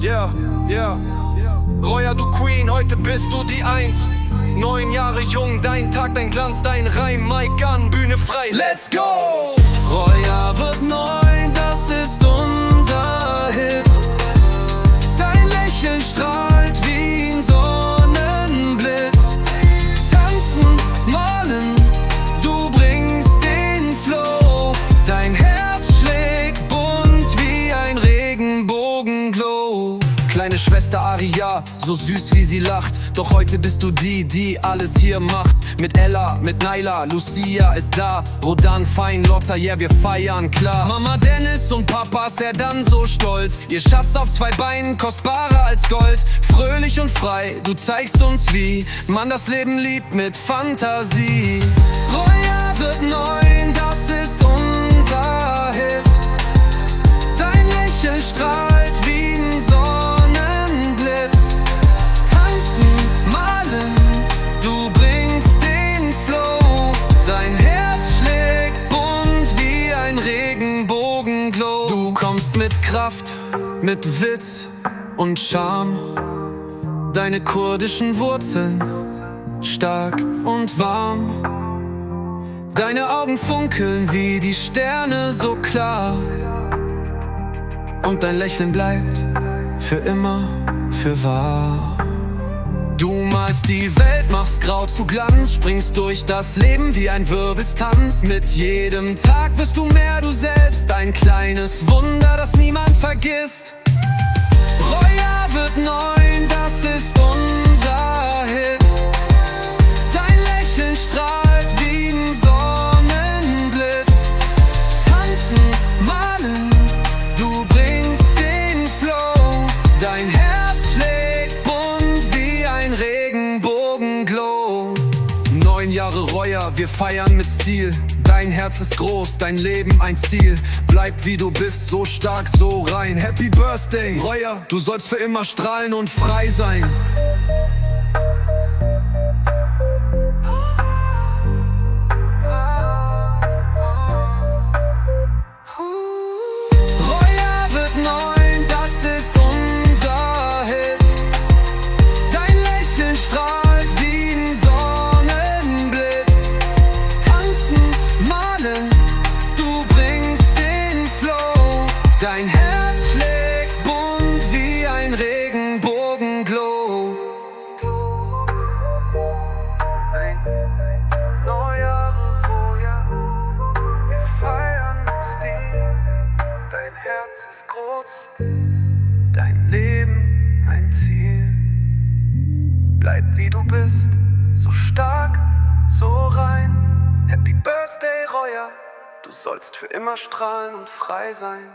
Yeah, yeah. Roya, du Queen, heute bist du die Eins. 9 Jahre jung, dein Tag, dein Glanz, dein Reim. Mic an, Bühne frei, let's go! Roya wird neu, das ist unser Hit. Dein Lächeln strahlt wie ein Sonnenblitz. Tanzen, malen, du bringst den Flow. Dein Herz schlägt bunt wie ein Regenbogenglow. Kleine Schwester Aria, so süß wie sie lacht. Doch heute bist du die, die alles hier macht. Mit Ella, mit Naila, Lucia ist da. Rodan, Fein, Lotta, yeah, wir feiern, klar. Mama Dennis und Papa Serdan so stolz. Ihr Schatz auf 2 Beinen, kostbarer als Gold. Fröhlich und frei, du zeigst uns, wie man das Leben liebt mit Fantasie. Roya wird neu, das ist unser Hit. Dein Lächeln strahlt wie ein Sonnenblitz. Tanzen, malen, du bringst den Flow. Dein Herz schlägt bunt wie ein Regenbogenglow. Du kommst mit Kraft, mit Witz und Charme. Deine kurdischen Wurzeln, stark und warm. Deine Augen funkeln wie die Sterne so klar. Und dein Lächeln bleibt für immer, für wahr. Du malst die Welt, machst grau zu Glanz, springst durch das Leben wie ein Wirbelstanz. Mit jedem Tag wirst du mehr du selbst, ein kleines Wunder, das niemand vergisst. Roya wird neu, das ist unser Hit. Dein Lächeln strahlt wie ein Sonnenblitz. Tanzen, malen, du bringst den Flow. Dein Herz schlägt bunt wie ein Regenbogenglow. 9 Jahre Roya, wir feiern mit Stil. Dein Herz ist groß, dein Leben ein Ziel. Bleib wie du bist, so stark, so rein. Happy Birthday, Roya, du sollst für immer strahlen und frei sein. Roya wird neu, das ist unser Hit. Dein Lächeln strahlt wie ein Sonnenblitz. Tanzen, malen, du bringst den Flow. Dein Herz schlägt bunt wie ein Regenbogenglow. Neujahre Roya, wir feiern mit Stil. Dein Herz ist groß, dein Leben ein Ziel. Bleib wie du bist, so stark, so rein. Happy Birthday, Roya, du sollst für immer strahlen und frei sein.